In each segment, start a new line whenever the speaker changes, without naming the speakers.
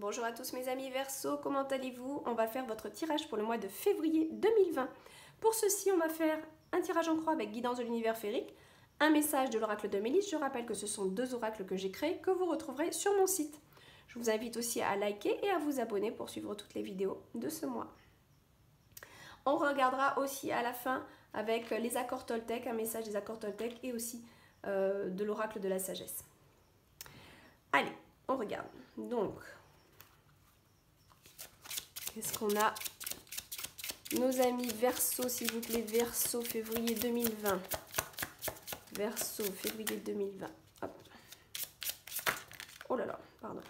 Bonjour à tous mes amis Verseau, comment allez-vous? On va faire votre tirage pour le mois de février 2020. Pour ceci, on va faire un tirage en croix avec guidance de l'univers féerique, un message de l'oracle de Mélisse. Je rappelle que ce sont deux oracles que j'ai créés, que vous retrouverez sur mon site. Je vous invite aussi à liker et à vous abonner pour suivre toutes les vidéos de ce mois. On regardera aussi à la fin avec les accords Toltec, un message des accords Toltec et aussi de l'oracle de la sagesse. Allez, on regarde. Donc, qu'est-ce qu'on a? Nos amis Verseau, s'il vous plaît, Verseau, février 2020. Verseau, février 2020. Hop. Oh là là, pardon.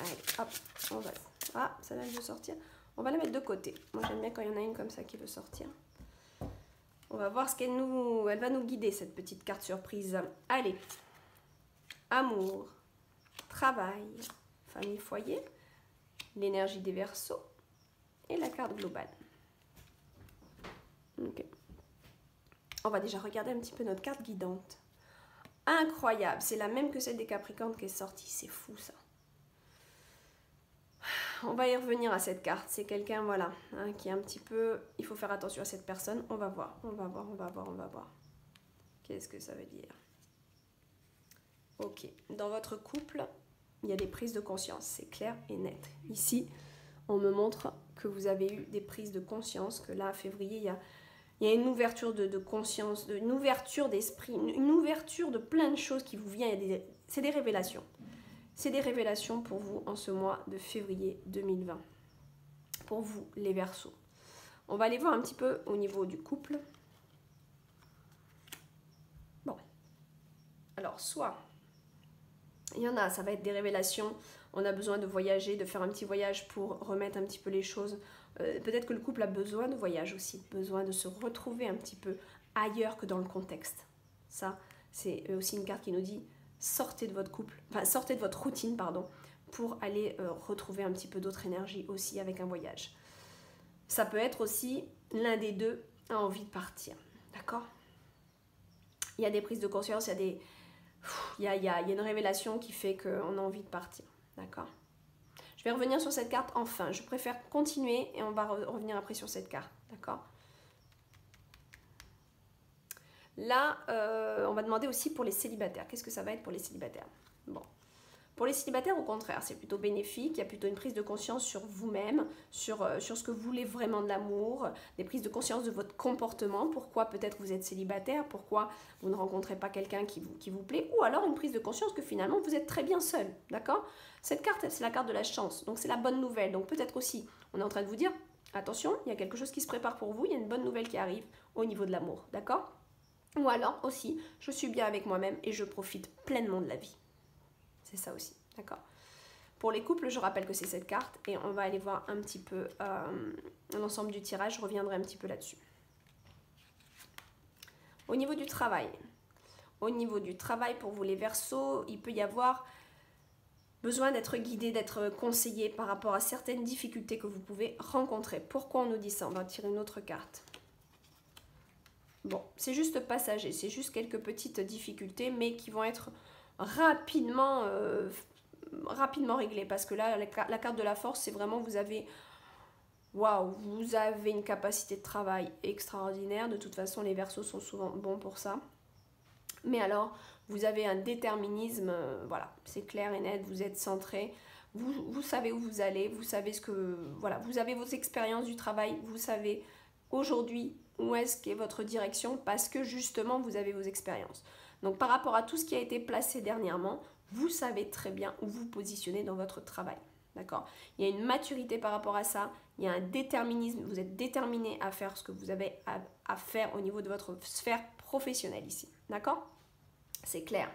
Allez, hop, on va... Ah, celle-là, elle veut sortir. On va la mettre de côté. Moi, j'aime bien quand il y en a une comme ça qui veut sortir. On va voir ce qu'elle nous... Elle va nous guider, cette petite carte surprise. Allez. Amour, travail, famille, foyer, l'énergie des Verseaux et la carte globale. Okay. On va déjà regarder un petit peu notre carte guidante. Incroyable, c'est la même que celle des Capricornes qui est sortie, c'est fou ça. On va y revenir à cette carte, c'est quelqu'un, voilà, hein, qui est un petit peu... Il faut faire attention à cette personne, on va voir, on va voir, on va voir, on va voir. Qu'est-ce que ça veut dire? Ok, dans votre couple, il y a des prises de conscience, c'est clair et net. Ici, on me montre que vous avez eu des prises de conscience, que là, février, il y a une ouverture de conscience, une ouverture d'esprit, une ouverture de plein de choses qui vous viennent. C'est des révélations. C'est des révélations pour vous en ce mois de février 2020. Pour vous, les Verseaux. On va aller voir un petit peu au niveau du couple. Bon. Alors, soit... Il y en a, ça va être des révélations, on a besoin de voyager, de faire un petit voyage pour remettre un petit peu les choses. Peut-être que le couple a besoin de voyage aussi, besoin de se retrouver un petit peu ailleurs que dans le contexte. Ça, c'est aussi une carte qui nous dit sortez de votre couple, enfin sortez de votre routine, pardon, pour aller retrouver un petit peu d'autre énergie aussi avec un voyage. Ça peut être aussi l'un des deux a envie de partir, d'accord? Il y a des prises de conscience, il y a une révélation qui fait qu'on a envie de partir, d'accord? Je vais revenir sur cette carte enfin. Je préfère continuer et on va revenir après sur cette carte, d'accord? Là, on va demander aussi pour les célibataires. Qu'est-ce que ça va être pour les célibataires? Bon. Pour les célibataires, au contraire, c'est plutôt bénéfique. Il y a plutôt une prise de conscience sur vous-même, sur ce que vous voulez vraiment de l'amour, des prises de conscience de votre comportement, pourquoi peut-être vous êtes célibataire, pourquoi vous ne rencontrez pas quelqu'un qui vous plaît, ou alors une prise de conscience que finalement vous êtes très bien seul, d'accord? Cette carte, c'est la carte de la chance, donc c'est la bonne nouvelle. Donc peut-être aussi, on est en train de vous dire, attention, il y a quelque chose qui se prépare pour vous, il y a une bonne nouvelle qui arrive au niveau de l'amour, d'accord? Ou alors aussi, je suis bien avec moi-même et je profite pleinement de la vie. C'est ça aussi, d'accord? Pour les couples, je rappelle que c'est cette carte et on va aller voir un petit peu l'ensemble du tirage. Je reviendrai un petit peu là-dessus. Au niveau du travail, pour vous les Verseaux, il peut y avoir besoin d'être guidé, d'être conseillé par rapport à certaines difficultés que vous pouvez rencontrer. Pourquoi on nous dit ça? On va tirer une autre carte. Bon, c'est juste passager, c'est juste quelques petites difficultés, mais qui vont être rapidement réglé, parce que là la carte de la force, c'est vraiment vous avez vous avez une capacité de travail extraordinaire. De toute façon les Verseaux sont souvent bons pour ça, mais alors vous avez un déterminisme, voilà, c'est clair et net, vous êtes centré, vous savez où vous allez, vous savez ce que, voilà, vous avez vos expériences du travail, vous savez aujourd'hui où est-ce qu'est votre direction, parce que justement vous avez vos expériences. Donc par rapport à tout ce qui a été placé dernièrement, vous savez très bien où vous positionnez dans votre travail. D'accord? Il y a une maturité par rapport à ça, il y a un déterminisme, vous êtes déterminé à faire ce que vous avez à faire au niveau de votre sphère professionnelle ici. D'accord? C'est clair.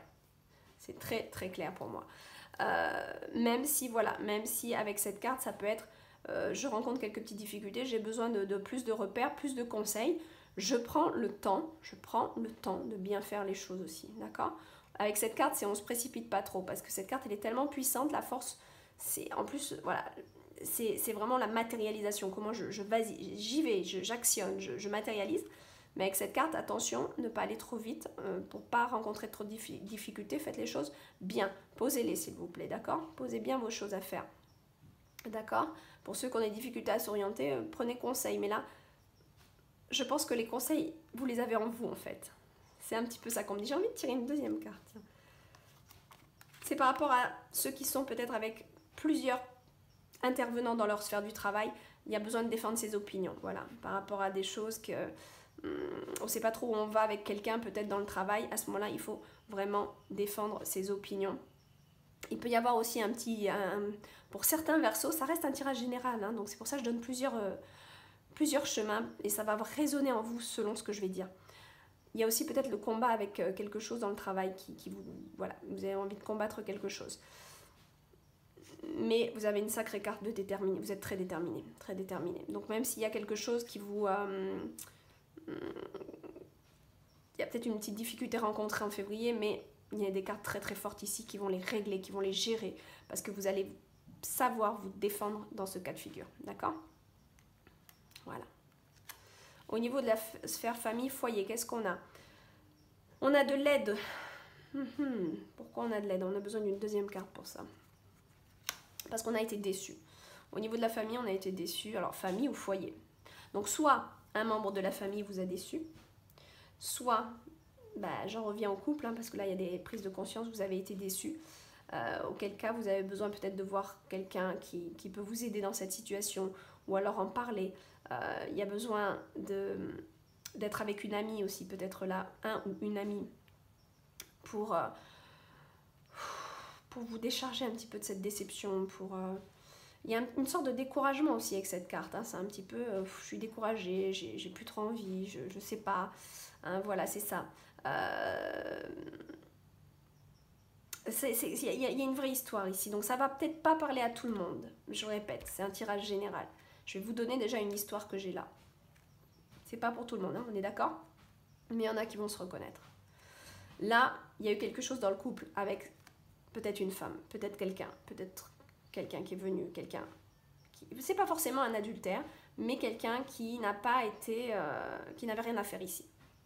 C'est très très clair pour moi. Même si avec cette carte, ça peut être je rencontre quelques petites difficultés, j'ai besoin de plus de repères, plus de conseils. Je prends le temps de bien faire les choses aussi, d'accord? Avec cette carte, on ne se précipite pas trop, parce que cette carte, elle est tellement puissante, la force, c'est en plus, voilà, c'est vraiment la matérialisation, comment j'y vais, j'actionne, je matérialise. Mais avec cette carte, attention, ne pas aller trop vite pour ne pas rencontrer trop de difficultés. Faites les choses bien. Posez-les, s'il vous plaît, d'accord? Posez bien vos choses à faire. D'accord? Pour ceux qui ont des difficultés à s'orienter, prenez conseil. Mais là, je pense que les conseils, vous les avez en vous, en fait. C'est un petit peu ça qu'on me dit. J'ai envie de tirer une deuxième carte. Tiens. C'est par rapport à ceux qui sont peut-être avec plusieurs intervenants dans leur sphère du travail. Il y a besoin de défendre ses opinions. Voilà. Par rapport à des choses que... on ne sait pas trop où on va avec quelqu'un, peut-être dans le travail. À ce moment-là, il faut vraiment défendre ses opinions. Il peut y avoir aussi un petit... pour certains versos, ça reste un tirage général. Hein, donc c'est pour ça que je donne plusieurs chemins. Et ça va résonner en vous selon ce que je vais dire. Il y a aussi peut-être le combat avec quelque chose dans le travail qui vous... Voilà, vous avez envie de combattre quelque chose. Mais vous avez une sacrée carte de déterminé. Vous êtes très déterminé, très déterminé. Donc même s'il y a quelque chose qui vous... il y a peut-être une petite difficulté rencontrée en février, mais il y a des cartes très très fortes ici qui vont les régler, qui vont les gérer, parce que vous allez savoir vous défendre dans ce cas de figure. D'accord? Voilà. Au niveau de la sphère famille, foyer, qu'est-ce qu'on a? On a de l'aide. Pourquoi on a de l'aide? On a besoin d'une deuxième carte pour ça. Parce qu'on a été déçu. Au niveau de la famille, on a été déçu. Alors, famille ou foyer. Donc, soit un membre de la famille vous a déçu, soit, j'en reviens au couple, hein, parce que là, il y a des prises de conscience, vous avez été déçu. Auquel cas, vous avez besoin peut-être de voir quelqu'un qui peut vous aider dans cette situation, ou alors en parler. Il y a besoin d'être avec une amie aussi, peut-être là, un ou une amie, pour vous décharger un petit peu de cette déception, il y a une sorte de découragement aussi avec cette carte, hein. C'est un petit peu, je suis découragée, j'ai plus trop envie, je sais pas, hein, voilà, c'est ça. Il y a une vraie histoire ici, donc ça va peut-être pas parler à tout le monde, je répète, c'est un tirage général. Je vais vous donner déjà une histoire que j'ai là. C'est pas pour tout le monde, hein, on est d'accord? Mais il y en a qui vont se reconnaître. Là, il y a eu quelque chose dans le couple avec peut-être une femme, peut-être quelqu'un qui est venu, quelqu'un qui... C'est pas forcément un adultère, mais quelqu'un qui n'a pas été... qui n'avait rien à faire ici,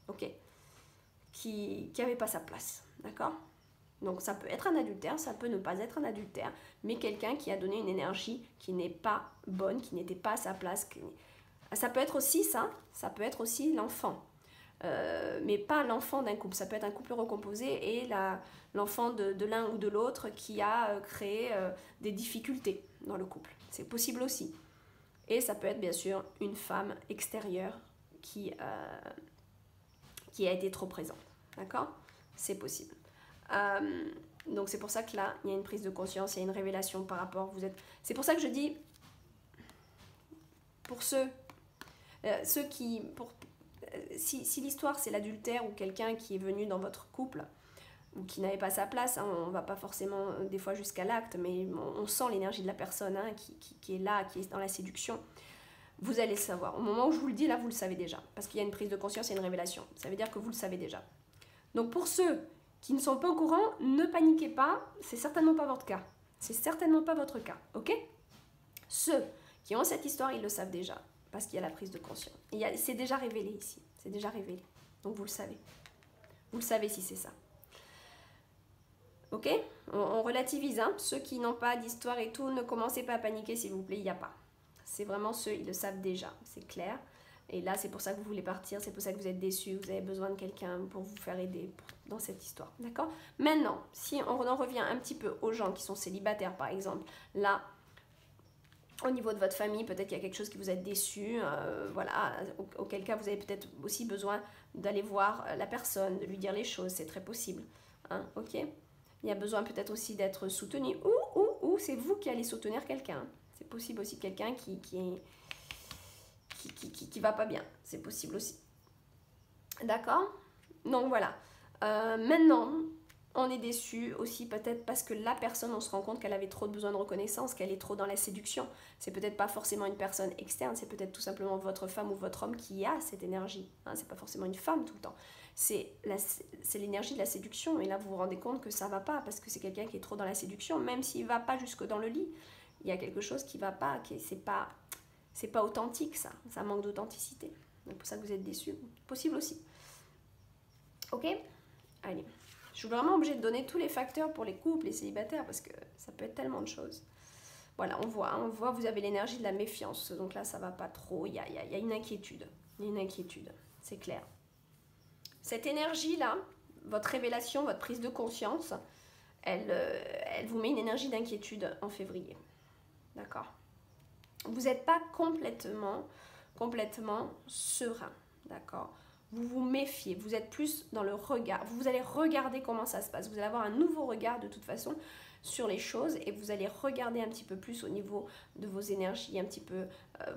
ok? Qui n'avait pas sa place, d'accord? Donc ça peut être un adultère, ça peut ne pas être un adultère, mais quelqu'un qui a donné une énergie qui n'est pas bonne, qui n'était pas à sa place. Ça peut être aussi ça peut être aussi l'enfant. Mais pas l'enfant d'un couple, ça peut être un couple recomposé et l'enfant de l'un ou de l'autre qui a créé des difficultés dans le couple. C'est possible aussi. Et ça peut être bien sûr une femme extérieure qui a été trop présente. D'accord? C'est possible. Donc c'est pour ça que là, il y a une prise de conscience, il y a une révélation par rapport... C'est pour ça que je dis, pour ceux qui... Si l'histoire c'est l'adultère ou quelqu'un qui est venu dans votre couple ou qui n'avait pas sa place, hein, on ne va pas forcément des fois jusqu'à l'acte, mais on sent l'énergie de la personne, hein, qui est là, qui est dans la séduction. Vous allez le savoir. Au moment où je vous le dis, là, vous le savez déjà. Parce qu'il y a une prise de conscience et une révélation. Ça veut dire que vous le savez déjà. Donc pour ceux qui ne sont pas au courant, ne paniquez pas, c'est certainement pas votre cas. C'est certainement pas votre cas, ok? Ceux qui ont cette histoire, ils le savent déjà. Parce qu'il y a la prise de conscience. C'est déjà révélé ici. C'est déjà révélé. Donc vous le savez. Vous le savez si c'est ça. Ok? On relativise. Hein? Ceux qui n'ont pas d'histoire et tout, ne commencez pas à paniquer s'il vous plaît. Il n'y a pas. C'est vraiment ceux, ils le savent déjà. C'est clair. Et là, c'est pour ça que vous voulez partir. C'est pour ça que vous êtes déçus. Vous avez besoin de quelqu'un pour vous faire aider dans cette histoire. D'accord? Maintenant, si on en revient un petit peu aux gens qui sont célibataires, par exemple. Là... Au niveau de votre famille, peut-être qu'il y a quelque chose qui vous a déçu, voilà, auquel cas vous avez peut-être aussi besoin d'aller voir la personne, de lui dire les choses, c'est très possible, hein, ok? Il y a besoin peut-être aussi d'être soutenu, ou c'est vous qui allez soutenir quelqu'un, c'est possible aussi quelqu'un qui va pas bien, c'est possible aussi, d'accord? Donc voilà, maintenant... On est déçu aussi peut-être parce que la personne, on se rend compte qu'elle avait trop de besoin de reconnaissance, qu'elle est trop dans la séduction. C'est peut-être pas forcément une personne externe, c'est peut-être tout simplement votre femme ou votre homme qui a cette énergie. Hein, c'est pas forcément une femme tout le temps. C'est l'énergie de la séduction. Et là, vous vous rendez compte que ça va pas parce que c'est quelqu'un qui est trop dans la séduction, même s'il va pas jusque dans le lit. Il y a quelque chose qui va pas, c'est pas authentique ça. Ça manque d'authenticité. Donc pour ça que vous êtes déçu. Possible aussi. Ok? Allez. Je suis vraiment obligée de donner tous les facteurs pour les couples, les célibataires, parce que ça peut être tellement de choses. Voilà, on voit, vous avez l'énergie de la méfiance. Donc là, ça va pas trop. Il y a une inquiétude. Il y a une inquiétude, c'est clair. Cette énergie-là, votre révélation, votre prise de conscience, elle vous met une énergie d'inquiétude en février. D'accord? Vous n'êtes pas complètement serein. D'accord? Vous vous méfiez, vous êtes plus dans le regard. Vous allez regarder comment ça se passe. Vous allez avoir un nouveau regard de toute façon sur les choses et vous allez regarder un petit peu plus au niveau de vos énergies, un petit peu.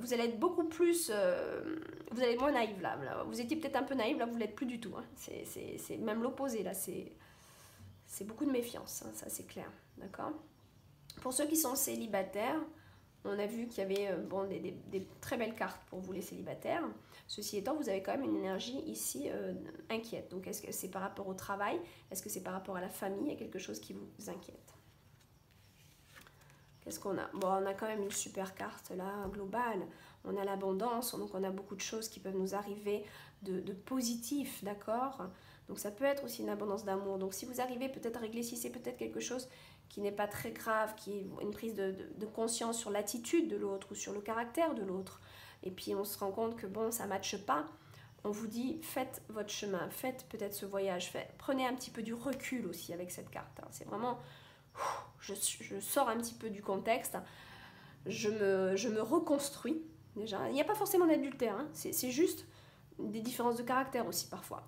Vous allez être beaucoup plus. Vous allez être moins naïve là. Vous étiez peut-être un peu naïve, là vous ne l'êtes plus du tout. Hein. C'est même l'opposé là. C'est beaucoup de méfiance, hein, ça c'est clair. D'accord? Pour ceux qui sont célibataires, on a vu qu'il y avait des très belles cartes pour vous les célibataires. Ceci étant, vous avez quand même une énergie ici inquiète. Donc est-ce que c'est par rapport au travail? Est-ce que c'est par rapport à la famille? Il y a quelque chose qui vous inquiète. Qu'est-ce qu'on a? Bon, on a quand même une super carte là, globale. On a l'abondance, donc on a beaucoup de choses qui peuvent nous arriver de positif, d'accord? Donc ça peut être aussi une abondance d'amour. Donc si vous arrivez peut-être à régler, si c'est peut-être quelque chose qui n'est pas très grave, qui est une prise de conscience sur l'attitude de l'autre ou sur le caractère de l'autre, et puis on se rend compte que bon, ça ne matche pas, on vous dit faites votre chemin, faites peut-être ce voyage, prenez un petit peu du recul aussi avec cette carte. Hein. C'est vraiment, je sors un petit peu du contexte, je me reconstruis déjà. Il n'y a pas forcément d'adultère, hein. C'est juste des différences de caractère aussi parfois.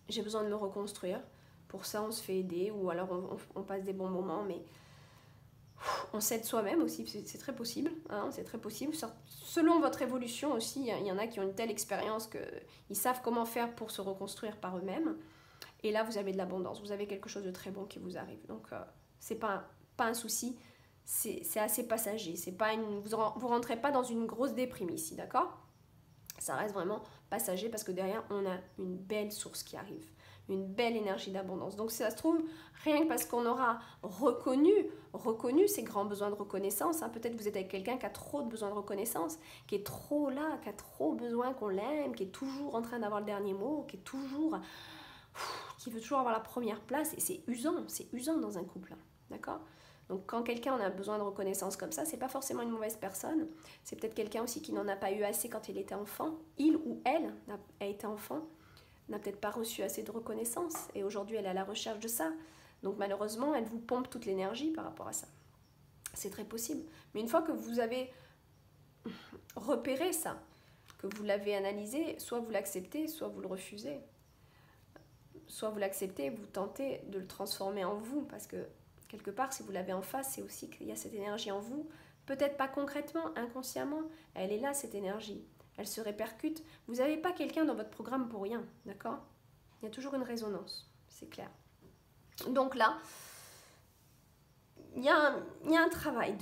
J'ai besoin de me reconstruire. Pour ça, on se fait aider ou alors on passe des bons moments, mais on s'aide soi-même aussi, c'est très possible. Hein, c'est très possible. Selon votre évolution aussi, il y en a qui ont une telle expérience qu'ils savent comment faire pour se reconstruire par eux-mêmes. Et là, vous avez de l'abondance, vous avez quelque chose de très bon qui vous arrive. Donc, c'est pas un souci, c'est assez passager. Vous rentrez pas dans une grosse déprime ici, d'accord? Ça reste vraiment passager parce que derrière, on a une belle source qui arrive. Une belle énergie d'abondance. Donc, si ça se trouve, rien que parce qu'on aura reconnu ces grands besoins de reconnaissance, hein, peut-être vous êtes avec quelqu'un qui a trop de besoins de reconnaissance, qui est trop là, qui a trop besoin qu'on l'aime, qui est toujours en train d'avoir le dernier mot, qui veut toujours avoir la première place, et c'est usant dans un couple, d'accord? Donc, quand quelqu'un en a besoin de reconnaissance comme ça, c'est pas forcément une mauvaise personne, c'est peut-être quelqu'un aussi qui n'en a pas eu assez quand il était enfant, il ou elle a été enfant, n'a peut-être pas reçu assez de reconnaissance et aujourd'hui elle est à la recherche de ça. Donc malheureusement, elle vous pompe toute l'énergie par rapport à ça. C'est très possible. Mais une fois que vous avez repéré ça, que vous l'avez analysé, soit vous l'acceptez, soit vous le refusez. Soit vous l'acceptez, vous tentez de le transformer en vous, parce que quelque part, si vous l'avez en face, c'est aussi qu'il y a cette énergie en vous. Peut-être pas concrètement, inconsciemment, elle est là cette énergie. Elle se répercute. Vous n'avez pas quelqu'un dans votre programme pour rien, d'accord? Il y a toujours une résonance, c'est clair. Donc là, il y a un travail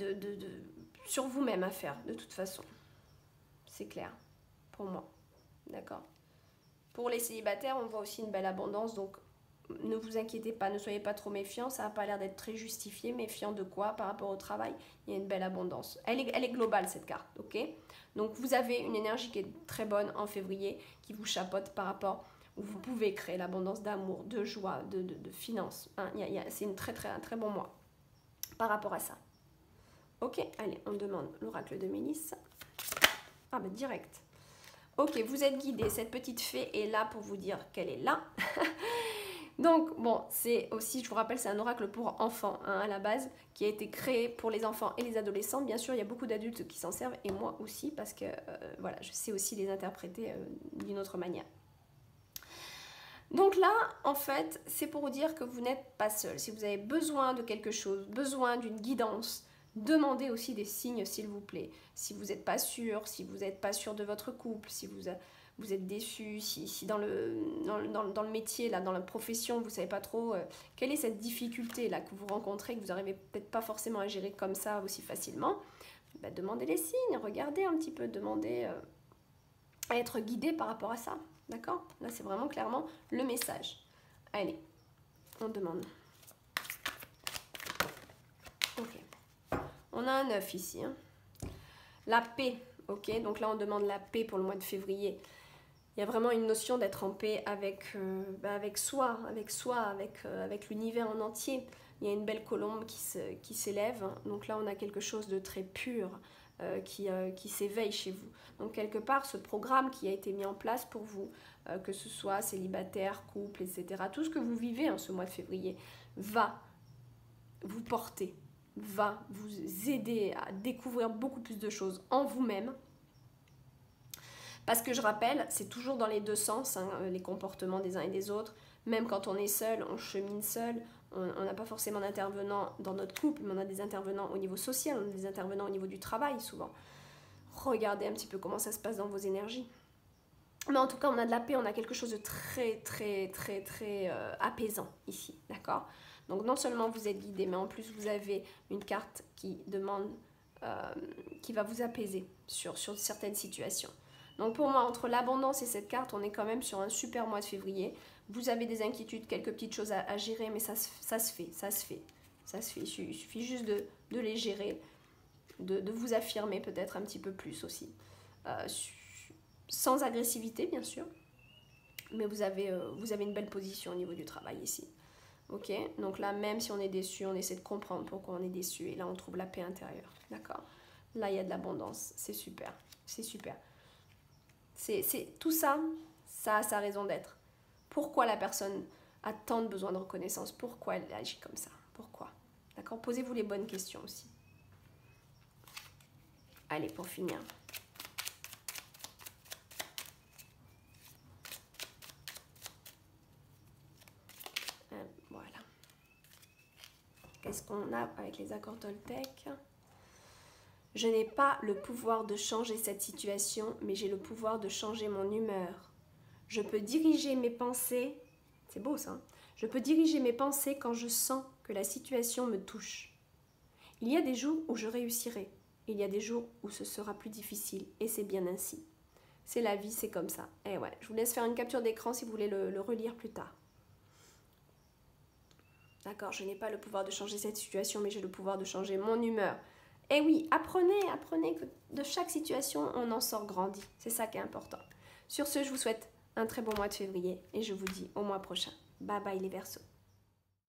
sur vous-même à faire, de toute façon. C'est clair, pour moi, d'accord? Pour les célibataires, on voit aussi une belle abondance, donc ne vous inquiétez pas, ne soyez pas trop méfiants, ça n'a pas l'air d'être très justifié. Méfiant de quoi? Par rapport au travail, il y a une belle abondance. Elle est globale cette carte, ok? Donc vous avez une énergie qui est très bonne en février, qui vous chapeaute par rapport où vous pouvez créer l'abondance d'amour, de joie, de finances. Hein, c'est un très bon mois par rapport à ça. Ok, allez, on demande l'oracle de Mélisse. Ah ben direct. Ok, vous êtes guidé, cette petite fée est là pour vous dire qu'elle est là. Donc, bon, c'est aussi, je vous rappelle, c'est un oracle pour enfants, hein, à la base, qui a été créé pour les enfants et les adolescents. Bien sûr, il y a beaucoup d'adultes qui s'en servent, et moi aussi, parce que, voilà, je sais aussi les interpréter d'une autre manière. Donc là, en fait, c'est pour vous dire que vous n'êtes pas seul. Si vous avez besoin de quelque chose, besoin d'une guidance, demandez aussi des signes, s'il vous plaît. Si vous n'êtes pas sûr, si vous n'êtes pas sûr de votre couple, si vous êtes déçu, si dans le métier, là, dans la profession, vous ne savez pas trop quelle est cette difficulté là que vous rencontrez, que vous n'arrivez peut-être pas forcément à gérer comme ça aussi facilement, bah, demandez les signes, regardez un petit peu, demandez à être guidé par rapport à ça. D'accord? Là, c'est vraiment clairement le message. Allez, on demande. Ok. On a un 9 ici. Hein. La paix. Ok, donc là on demande la paix pour le mois de février. Il y a vraiment une notion d'être en paix avec soi, avec l'univers en entier. Il y a une belle colombe qui s'élève. Donc là, on a quelque chose de très pur qui s'éveille chez vous. Donc quelque part, ce programme qui a été mis en place pour vous, que ce soit célibataire, couple, etc., tout ce que vous vivez en ce mois de février, va vous porter, va vous aider à découvrir beaucoup plus de choses en vous-même. Parce que je rappelle, c'est toujours dans les deux sens, hein, les comportements des uns et des autres. Même quand on est seul, on chemine seul, on n'a pas forcément d'intervenants dans notre couple, mais on a des intervenants au niveau social, on a des intervenants au niveau du travail souvent. Regardez un petit peu comment ça se passe dans vos énergies. Mais en tout cas, on a de la paix, on a quelque chose de très apaisant ici, d'accord? Donc non seulement vous êtes guidé, mais en plus vous avez une carte qui demande, qui va vous apaiser sur certaines situations. Donc pour moi, entre l'abondance et cette carte, on est quand même sur un super mois de février. Vous avez des inquiétudes, quelques petites choses à gérer, mais ça se fait. Il suffit juste de les gérer, de vous affirmer peut-être un petit peu plus aussi. Sans agressivité, bien sûr, mais vous avez une belle position au niveau du travail ici. Ok, donc là, même si on est déçu, on essaie de comprendre pourquoi on est déçu, et là, on trouve la paix intérieure, d'accord? Là, il y a de l'abondance, c'est super, c'est super. Tout ça, ça a sa raison d'être. Pourquoi la personne a tant de besoin de reconnaissance? Pourquoi elle agit comme ça? Pourquoi? D'accord? Posez-vous les bonnes questions aussi. Allez, pour finir. Voilà. Qu'est-ce qu'on a avec les accords Toltec? Je n'ai pas le pouvoir de changer cette situation, mais j'ai le pouvoir de changer mon humeur. Je peux diriger mes pensées, c'est beau ça, hein? Je peux diriger mes pensées quand je sens que la situation me touche. Il y a des jours où je réussirai, il y a des jours où ce sera plus difficile, et c'est bien ainsi. C'est la vie, c'est comme ça. Et ouais, je vous laisse faire une capture d'écran si vous voulez le relire plus tard. D'accord, je n'ai pas le pouvoir de changer cette situation, mais j'ai le pouvoir de changer mon humeur. Et oui, apprenez que de chaque situation, on en sort grandi. C'est ça qui est important. Sur ce, je vous souhaite un très bon mois de février et je vous dis au mois prochain. Bye bye les Verseaux.